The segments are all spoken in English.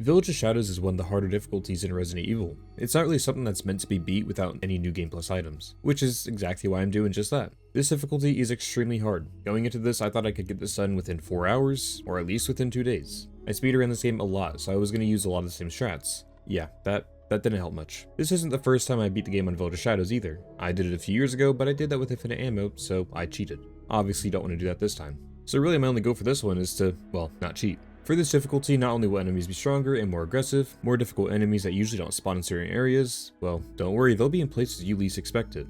Village of Shadows is one of the harder difficulties in Resident Evil. It's not really something that's meant to be beat without any new game plus items, which is exactly why I'm doing just that. This difficulty is extremely hard. Going into this, I thought I could get this done within 4 hours, or at least within 2 days. I speedrun this game a lot, so I was going to use a lot of the same strats. Yeah, that didn't help much. This isn't the first time I beat the game on Village of Shadows either. I did it a few years ago, but I did that with infinite ammo, so I cheated. Obviously don't want to do that this time. So really my only goal for this one is to, well, not cheat. For this difficulty, not only will enemies be stronger and more aggressive, more difficult enemies that usually don't spawn in certain areas, well, don't worry, they'll be in places you least expect it.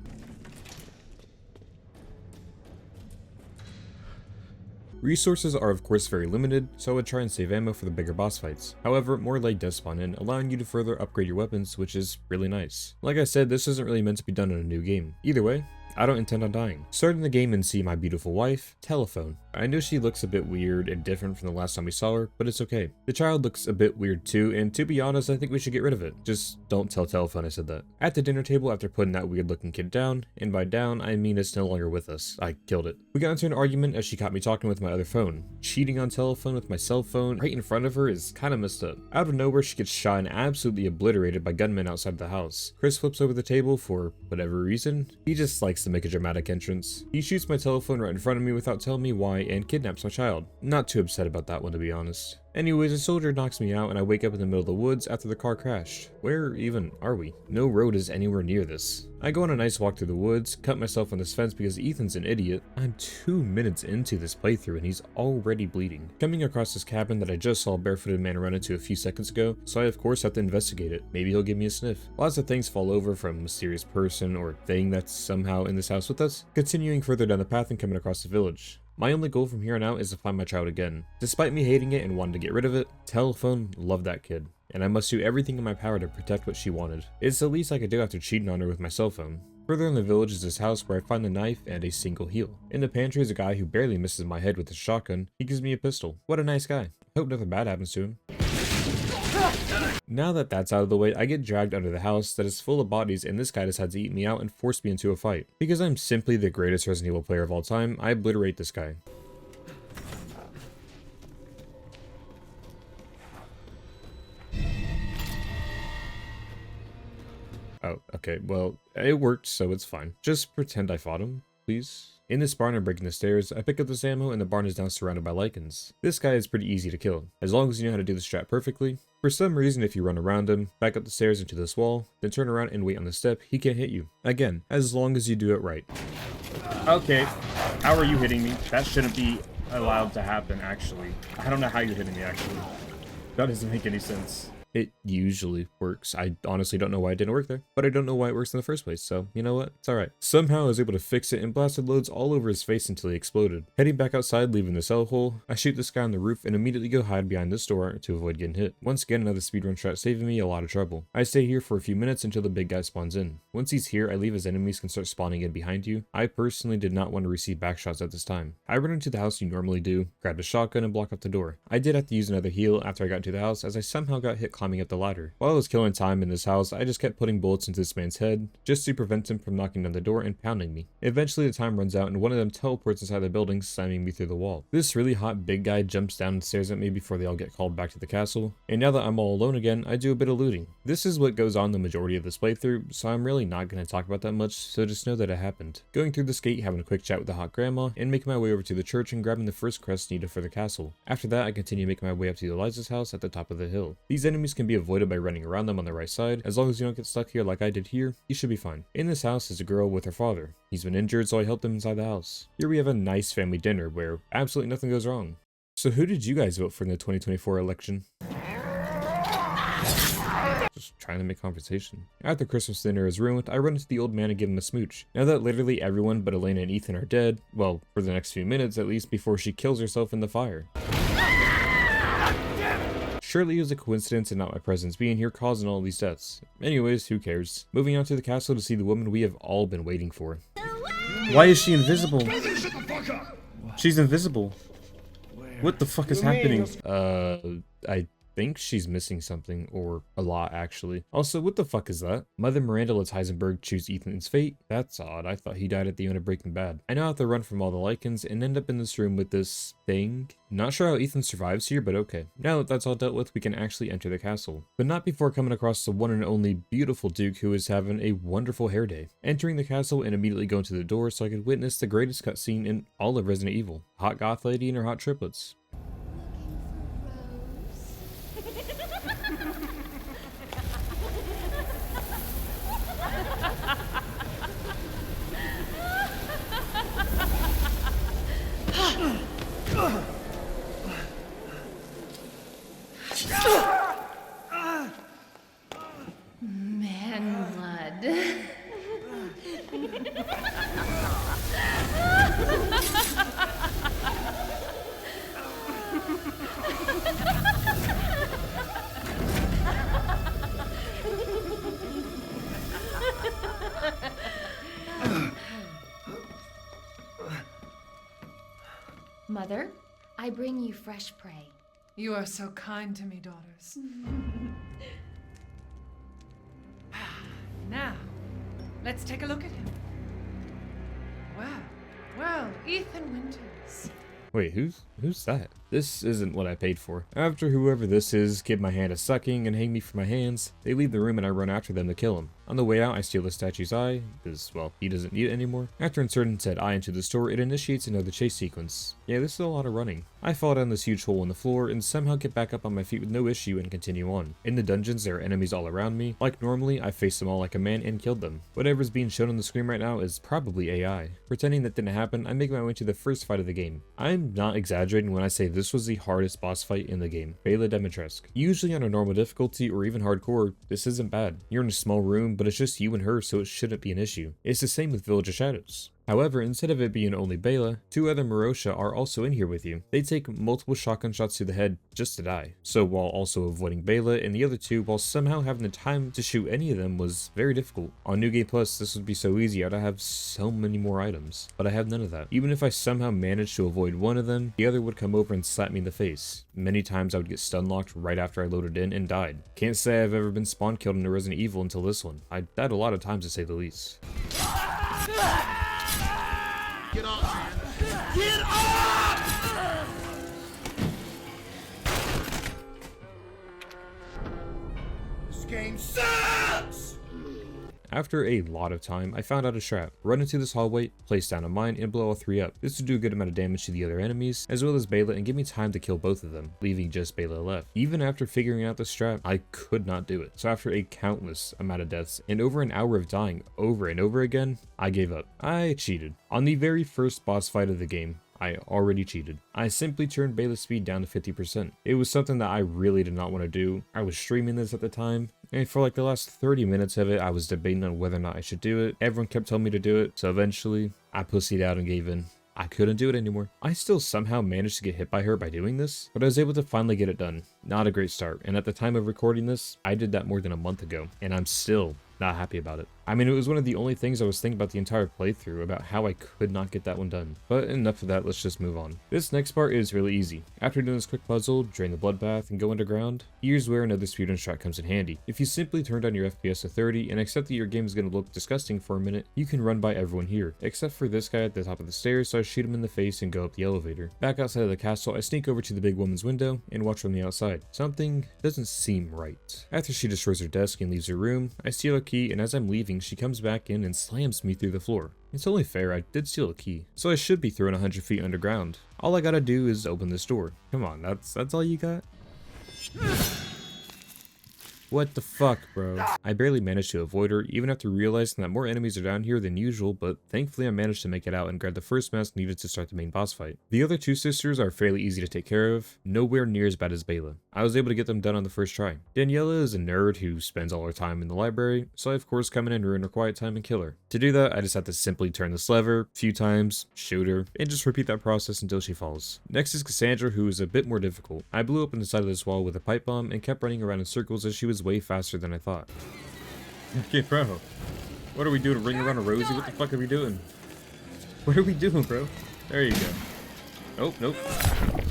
Resources are of course very limited, so I would try and save ammo for the bigger boss fights. However, more light does spawn in, allowing you to further upgrade your weapons, which is really nice. Like I said, this isn't really meant to be done in a new game. Either way, I don't intend on dying. Starting the game and see my beautiful wife, telephone. I know she looks a bit weird and different from the last time we saw her, but it's okay. The child looks a bit weird too, and to be honest, I think we should get rid of it. Just don't tell telephone I said that. At the dinner table, after putting that weird looking kid down, and by down, I mean it's no longer with us. I killed it. We got into an argument as she caught me talking with my other phone. Cheating on telephone with my cell phone right in front of her is kinda messed up. Out of nowhere, she gets shot and absolutely obliterated by gunmen outside the house. Chris flips over the table for whatever reason. He just likes to make a dramatic entrance. He shoots my telephone right in front of me without telling me why and kidnaps my child. Not too upset about that one, to be honest. Anyways, a soldier knocks me out and I wake up in the middle of the woods after the car crashed. Where even are we? No road is anywhere near this. I go on a nice walk through the woods, cut myself on this fence because Ethan's an idiot. I'm 2 minutes into this playthrough and he's already bleeding. Coming across this cabin that I just saw a barefooted man run into a few seconds ago, so I of course have to investigate it. Maybe he'll give me a sniff. Lots of things fall over from a mysterious person or thing that's somehow in this house with us. Continuing further down the path and coming across the village. My only goal from here on out is to find my child again. Despite me hating it and wanting to get rid of it, telephone loved that kid, and I must do everything in my power to protect what she wanted. It's the least I could do after cheating on her with my cell phone. Further in the village is this house where I find the knife and a single heal. In the pantry is a guy who barely misses my head with his shotgun. He gives me a pistol. What a nice guy. Hope nothing bad happens to him. Now that that's out of the way, I get dragged under the house that is full of bodies and this guy decides to eat me out and force me into a fight. Because I'm simply the greatest Resident Evil player of all time, I obliterate this guy. Oh, okay, well, it worked, so it's fine. Just pretend I fought him, please. In this barn, I'm breaking the stairs. I pick up this ammo, and the barn is now surrounded by lichens. This guy is pretty easy to kill, as long as you know how to do the strat perfectly. For some reason, if you run around him, back up the stairs into this wall, then turn around and wait on the step, he can't hit you. Again, as long as you do it right. Okay, how are you hitting me? That shouldn't be allowed to happen, actually. I don't know how you're hitting me, actually. That doesn't make any sense. It usually works. I honestly don't know why it didn't work there, but I don't know why it works in the first place, so you know what? It's alright. Somehow I was able to fix it and blasted loads all over his face until he exploded. Heading back outside, leaving the cell hole, I shoot this guy on the roof and immediately go hide behind this door to avoid getting hit. Once again, another speedrun strat saving me a lot of trouble. I stay here for a few minutes until the big guy spawns in. Once he's here, I leave as enemies can start spawning in behind you. I personally did not want to receive backshots at this time. I run into the house you normally do, grabbed a shotgun and block up the door. I did have to use another heal after I got into the house as I somehow got hit climbing up the ladder. While I was killing time in this house, I just kept putting bullets into this man's head, just to prevent him from knocking down the door and pounding me. Eventually the time runs out and one of them teleports inside the building, slamming me through the wall. This really hot big guy jumps down and stares at me before they all get called back to the castle, and now that I'm all alone again, I do a bit of looting. This is what goes on the majority of this playthrough, so I'm really not going to talk about that much, so just know that it happened. Going through this gate, having a quick chat with the hot grandma, and making my way over to the church and grabbing the first crest needed for the castle. After that, I continue making my way up to Eliza's house at the top of the hill. These enemies can be avoided by running around them on the right side. As long as you don't get stuck here like I did here, you should be fine. In this house is a girl with her father. He's been injured, so I helped him inside the house. Here we have a nice family dinner where absolutely nothing goes wrong. So who did you guys vote for in the 2024 election? Just trying to make conversation. After Christmas dinner is ruined, I run into the old man and give him a smooch. Now that literally everyone but Elena and Ethan are dead, well, for the next few minutes at least before she kills herself in the fire. Surely it was a coincidence and not my presence being here causing all these deaths. Anyways, who cares? Moving on to the castle to see the woman we have all been waiting for. Why is she invisible? She's invisible. What the fuck is happening? I think she's missing something, or a lot actually. Also, what the fuck is that? Mother Miranda lets Heisenberg choose Ethan's fate? That's odd. I thought he died at the end of Breaking Bad. I now have to run from all the lichens and end up in this room with this thing. Not sure how Ethan survives here, but okay. Now that that's all dealt with, we can actually enter the castle. But not before coming across the one and only beautiful Duke who is having a wonderful hair day. Entering the castle and immediately going to the door so I could witness the greatest cutscene in all of Resident Evil. Hot goth lady and her hot triplets. Man blood. Mother, I bring you fresh prey. You are so kind to me, daughters. Now, let's take a look at him. Well, Ethan Winters. Wait, who's that? This isn't what I paid for. After whoever this is give my hand a sucking and hang me from my hands, they leave the room and I run after them to kill him. On the way out, I steal the statue's eye, because, well, he doesn't need it anymore. After inserting said eye into the store, it initiates another chase sequence. Yeah, this is a lot of running. I fall down this huge hole in the floor and somehow get back up on my feet with no issue and continue on. In the dungeons, there are enemies all around me. Like normally, I faced them all like a man and killed them. Whatever's being shown on the screen right now is probably AI. Pretending that didn't happen, I make my way to the first fight of the game. I'm not exaggerating when I say this was the hardest boss fight in the game. Beladimitrescu. Usually on a normal difficulty or even hardcore, this isn't bad. You're in a small room, but it's just you and her, so it shouldn't be an issue. It's the same with Village of Shadows. However, instead of it being only Bela, two other Marosha are also in here with you. They take multiple shotgun shots to the head just to die. So while also avoiding Bela and the other two, while somehow having the time to shoot any of them was very difficult. On New Game Plus, this would be so easy. I'd have so many more items, but I have none of that. Even if I somehow managed to avoid one of them, the other would come over and slap me in the face. Many times I would get stun locked right after I loaded in and died. Can't say I've ever been spawn killed in a Resident Evil until this one. I died a lot of times to say the least. Get up, man. Get up! This game sucks! After a lot of time, I found out a trap. Run into this hallway, place down a mine, and blow all three up. This would do a good amount of damage to the other enemies, as well as Bela, and give me time to kill both of them, leaving just Bela left. Even after figuring out this trap, I could not do it. So after a countless amount of deaths, and over an hour of dying over and over again, I gave up. I cheated. On the very first boss fight of the game, I already cheated. I simply turned Bela's speed down to 50%. It was something that I really did not want to do. I was streaming this at the time, and for like the last 30 minutes of it, I was debating on whether or not I should do it. Everyone kept telling me to do it, so eventually, I pussied out and gave in. I couldn't do it anymore. I still somehow managed to get hit by her by doing this, but I was able to finally get it done. Not a great start, and at the time of recording this, I did that more than a month ago, and I'm still not happy about it. I mean, it was one of the only things I was thinking about the entire playthrough, about how I could not get that one done. But enough of that, let's just move on. This next part is really easy. After doing this quick puzzle, drain the bloodbath, and go underground, here's where another speedrun strat comes in handy. If you simply turn down your FPS to 30 and accept that your game is going to look disgusting for a minute, you can run by everyone here, except for this guy at the top of the stairs, so I shoot him in the face and go up the elevator. Back outside of the castle, I sneak over to the big woman's window and watch from the outside. Something doesn't seem right. After she destroys her desk and leaves her room, I steal a key, and as I'm leaving, she comes back in and slams me through the floor. It's only fair, I did steal a key, so I should be thrown 100 feet underground. All I gotta do is open this door. Come on, that's all you got? What the fuck, bro? I barely managed to avoid her, even after realizing that more enemies are down here than usual, but thankfully I managed to make it out and grab the first mask needed to start the main boss fight. The other two sisters are fairly easy to take care of, nowhere near as bad as Bela. I was able to get them done on the first try. Daniela is a nerd who spends all her time in the library, so I of course come in and ruin her quiet time and kill her. To do that, I just have to simply turn this lever a few times, shoot her, and just repeat that process until she falls. Next is Cassandra, who is a bit more difficult. I blew up in the side of this wall with a pipe bomb and kept running around in circles as she was way faster than I thought. Okay, bro. What are we doing? Ring around a Rosie? What the fuck are we doing? What are we doing, bro? There you go. Oh, nope.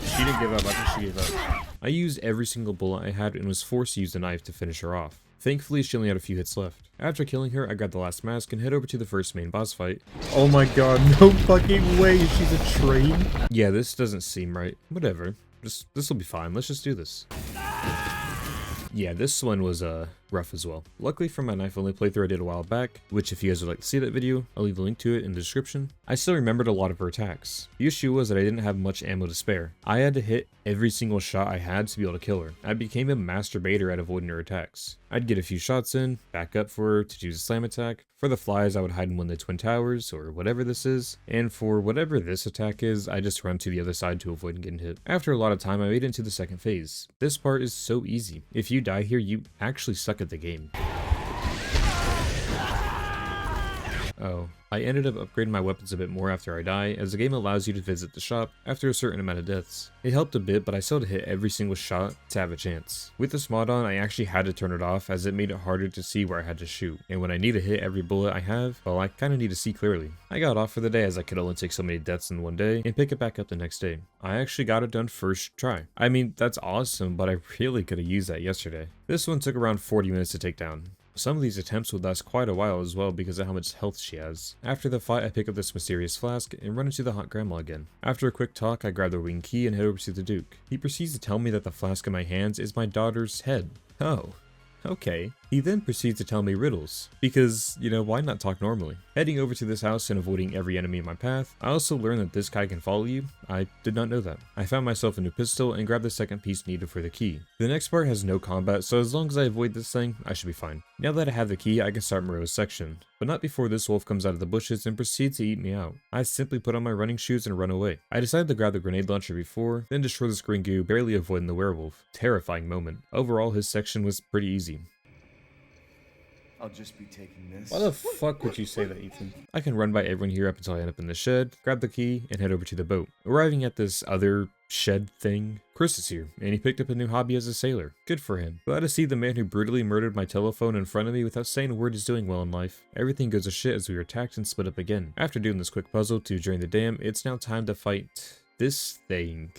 She didn't give up. I think she gave up. I used every single bullet I had and was forced to use the knife to finish her off. Thankfully, she only had a few hits left. After killing her, I grabbed the last mask and head over to the first main boss fight. Oh my god, no fucking way, she's a train? Yeah, this doesn't seem right. Whatever. This'll be fine, let's just do this. Yeah, this one was rough as well. Luckily for my knife only playthrough I did a while back, which if you guys would like to see that video, I'll leave a link to it in the description. I still remembered a lot of her attacks. The issue was that I didn't have much ammo to spare. I had to hit every single shot I had to be able to kill her. I became a masturbator at avoiding her attacks. I'd get a few shots in, back up for her to choose a slam attack. For the flies, I would hide in one of the twin towers or whatever this is. And for whatever this attack is, I just run to the other side to avoid getting hit. After a lot of time, I made it into the second phase. This part is so easy. If you die here, you actually suck at the game. Oh, I ended up upgrading my weapons a bit more after I die, as the game allows you to visit the shop after a certain amount of deaths. It helped a bit, but I still had to hit every single shot to have a chance. With this mod on, I actually had to turn it off, as it made it harder to see where I had to shoot. And when I need to hit every bullet I have, well, I kinda need to see clearly. I got off for the day, as I could only take so many deaths in one day, and pick it back up the next day. I actually got it done first try. I mean, that's awesome, but I really could have used that yesterday. This one took around 40 minutes to take down. Some of these attempts would last quite a while as well because of how much health she has. After the fight, I pick up this mysterious flask and run into the hot grandma again. After a quick talk, I grab the wing key and head over to the Duke. He proceeds to tell me that the flask in my hands is my daughter's head. Oh. Okay. He then proceeds to tell me riddles, because, you know, why not talk normally? Heading over to this house and avoiding every enemy in my path, I also learned that this guy can follow you. I did not know that. I found myself a new pistol and grabbed the second piece needed for the key. The next part has no combat, so as long as I avoid this thing, I should be fine. Now that I have the key, I can start Moreau's section, but not before this wolf comes out of the bushes and proceeds to eat me out. I simply put on my running shoes and run away. I decided to grab the grenade launcher before, then destroy this green goo, barely avoiding the werewolf. Terrifying moment. Overall, his section was pretty easy. I'll just be taking this. Why the fuck would you say that, Ethan? I can run by everyone here up until I end up in the shed, grab the key, and head over to the boat. Arriving at this other shed thing, Chris is here, and he picked up a new hobby as a sailor. Good for him. Glad to see the man who brutally murdered my telephone in front of me without saying a word is doing well in life. Everything goes to shit as we are attacked and split up again. After doing this quick puzzle to drain the dam, it's now time to fight this thing.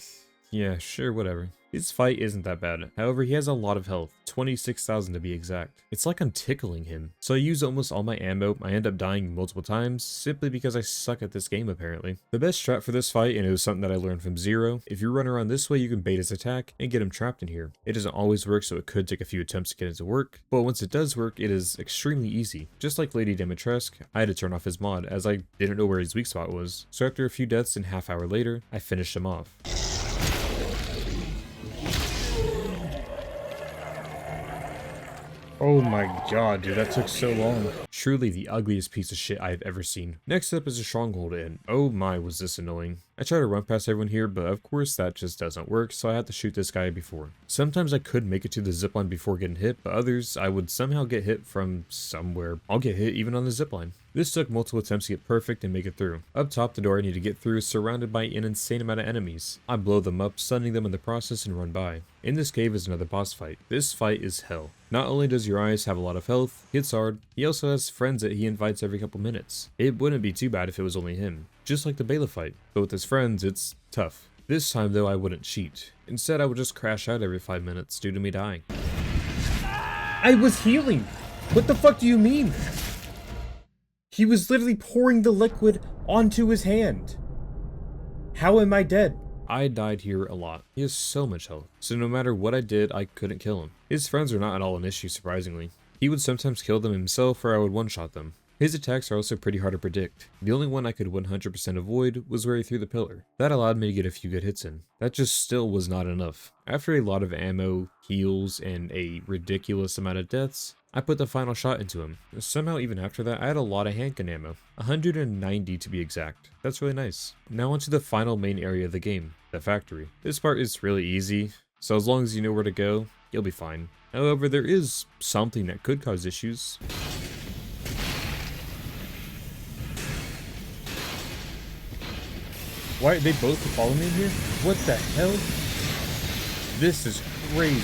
Yeah, sure, whatever. His fight isn't that bad. However, he has a lot of health, 26,000 to be exact. It's like I'm tickling him. So I use almost all my ammo. I end up dying multiple times, simply because I suck at this game apparently. The best strat for this fight, and it was something that I learned from Zero, if you run around this way you can bait his attack and get him trapped in here. It doesn't always work, so it could take a few attempts to get it to work, but once it does work, it is extremely easy. Just like beladimitrescu, I had to turn off his mod as I didn't know where his weak spot was. So after a few deaths and half hour later, I finished him off. Oh my god, dude, that took so long. Truly the ugliest piece of shit I have ever seen. Next up is a stronghold, and oh my, was this annoying. I try to run past everyone here, but of course that just doesn't work, so I had to shoot this guy before. Sometimes I could make it to the zipline before getting hit, but others I would somehow get hit from somewhere. I'll get hit even on the zipline. This took multiple attempts to get perfect and make it through. Up top, the door I need to get through is surrounded by an insane amount of enemies. I blow them up, stunning them in the process, and run by. In this cave is another boss fight. This fight is hell. Not only does Urias have a lot of health, hits hard, he also has friends that he invites every couple minutes. It wouldn't be too bad if it was only him. Just like the bailiff fight, but with his friends, it's tough. This time though, I wouldn't cheat. Instead, I would just crash out every 5 minutes due to me dying. I was healing! What the fuck do you mean? He was literally pouring the liquid onto his hand. How am I dead? I died here a lot. He has so much health, so no matter what I did, I couldn't kill him. His friends are not at all an issue, surprisingly. He would sometimes kill them himself, or I would one-shot them. His attacks are also pretty hard to predict. The only one I could 100% avoid was where he threw the pillar. That allowed me to get a few good hits in. That just still was not enough. After a lot of ammo, heals, and a ridiculous amount of deaths, I put the final shot into him. Somehow even after that, I had a lot of handgun ammo. 190 to be exact. That's really nice. Now onto the final main area of the game, the factory. This part is really easy, so as long as you know where to go, you'll be fine. However, there is something that could cause issues. Why they both follow me here? What the hell? This is crazy.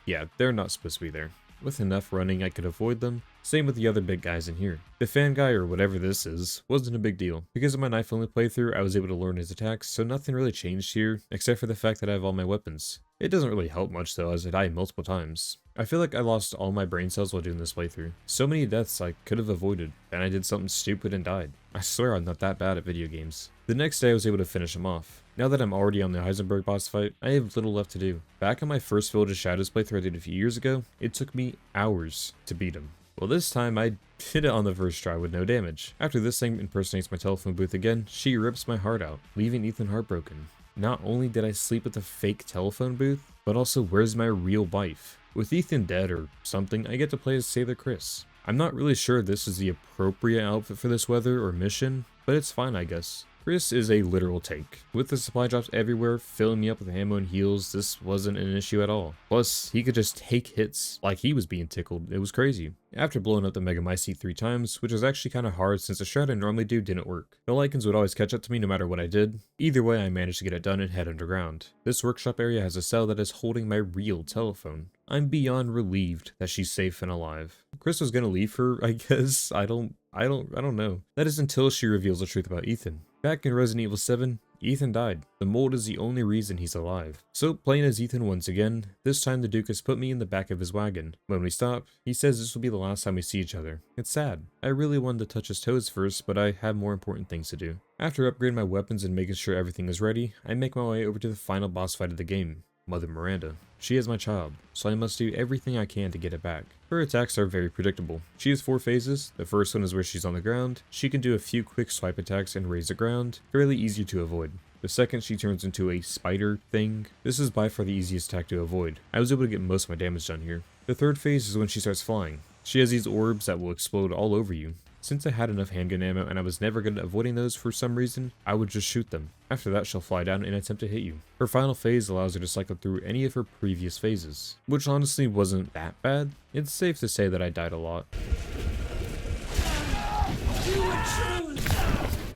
Yeah, they're not supposed to be there. With enough running, I could avoid them. Same with the other big guys in here. The fan guy, or whatever this is, wasn't a big deal. Because of my knife only playthrough, I was able to learn his attacks, so nothing really changed here, except for the fact that I have all my weapons. It doesn't really help much though, as I die multiple times. I feel like I lost all my brain cells while doing this playthrough. So many deaths I could have avoided, and I did something stupid and died. I swear I'm not that bad at video games. The next day I was able to finish him off. Now that I'm already on the Heisenberg boss fight, I have little left to do. Back on my first Village of Shadows playthrough I did a few years ago, it took me hours to beat him. Well, this time I did it on the first try with no damage. After this thing impersonates my telephone booth again, she rips my heart out, leaving Ethan heartbroken. Not only did I sleep at the fake telephone booth, but also where's my real wife? With Ethan dead or something, I get to play as Sailor Chris. I'm not really sure if this is the appropriate outfit for this weather or mission, but it's fine I guess. Chris is a literal tank. With the supply drops everywhere, filling me up with ammo and heals, this wasn't an issue at all. Plus, he could just take hits like he was being tickled. It was crazy. After blowing up the Megamycete 3 times, which was actually kind of hard since the shred I normally do didn't work. The Lycans would always catch up to me no matter what I did. Either way, I managed to get it done and head underground. This workshop area has a cell that is holding my real telephone. I'm beyond relieved that she's safe and alive. Chris was gonna leave her, I guess. I don't know. That is until she reveals the truth about Ethan. Back in Resident Evil 7, Ethan died. The mold is the only reason he's alive. So playing as Ethan once again, this time the Duke has put me in the back of his wagon. When we stop, he says this will be the last time we see each other. It's sad. I really wanted to touch his toes first, but I had more important things to do. After upgrading my weapons and making sure everything is ready, I make my way over to the final boss fight of the game. Mother Miranda. She is my child, so I must do everything I can to get it back. Her attacks are very predictable. She has 4 phases. The first one is where she's on the ground. She can do a few quick swipe attacks and raise the ground, fairly easy to avoid. The second, she turns into a spider thing. This is by far the easiest attack to avoid. I was able to get most of my damage done here. The third phase is when she starts flying. She has these orbs that will explode all over you. Since I had enough handgun ammo and I was never good at avoiding those for some reason, I would just shoot them. After that, she'll fly down and attempt to hit you. Her final phase allows her to cycle through any of her previous phases, which honestly wasn't that bad. It's safe to say that I died a lot.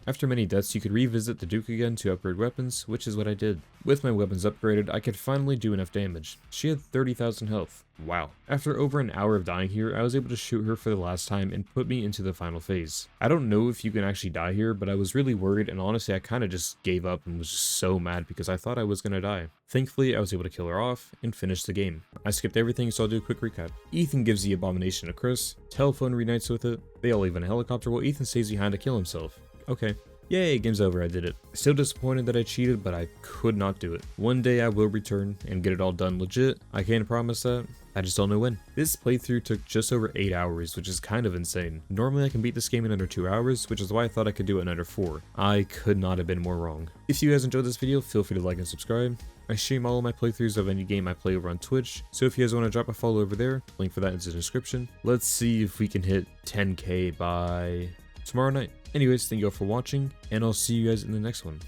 After many deaths, you could revisit the Duke again to upgrade weapons, which is what I did. With my weapons upgraded, I could finally do enough damage. She had 30,000 health. Wow. After over an hour of dying here, I was able to shoot her for the last time and put me into the final phase. I don't know if you can actually die here, but I was really worried, and honestly I kind of just gave up and was just so mad because I thought I was gonna die. Thankfully, I was able to kill her off and finish the game. I skipped everything, so I'll do a quick recap. Ethan gives the abomination to Chris, telephone reunites with it, they all leave in a helicopter while Ethan stays behind to kill himself. Okay. Yay, game's over, I did it. Still disappointed that I cheated, but I could not do it. One day I will return and get it all done legit. I can't promise that. I just don't know when. This playthrough took just over 8 hours, which is kind of insane. Normally I can beat this game in under 2 hours, which is why I thought I could do it in under 4. I could not have been more wrong. If you guys enjoyed this video, feel free to like and subscribe. I stream all of my playthroughs of any game I play over on Twitch, so if you guys want to drop a follow over there, link for that is in the description. Let's see if we can hit 10k by tomorrow night. Anyways, thank you all for watching, and I'll see you guys in the next one.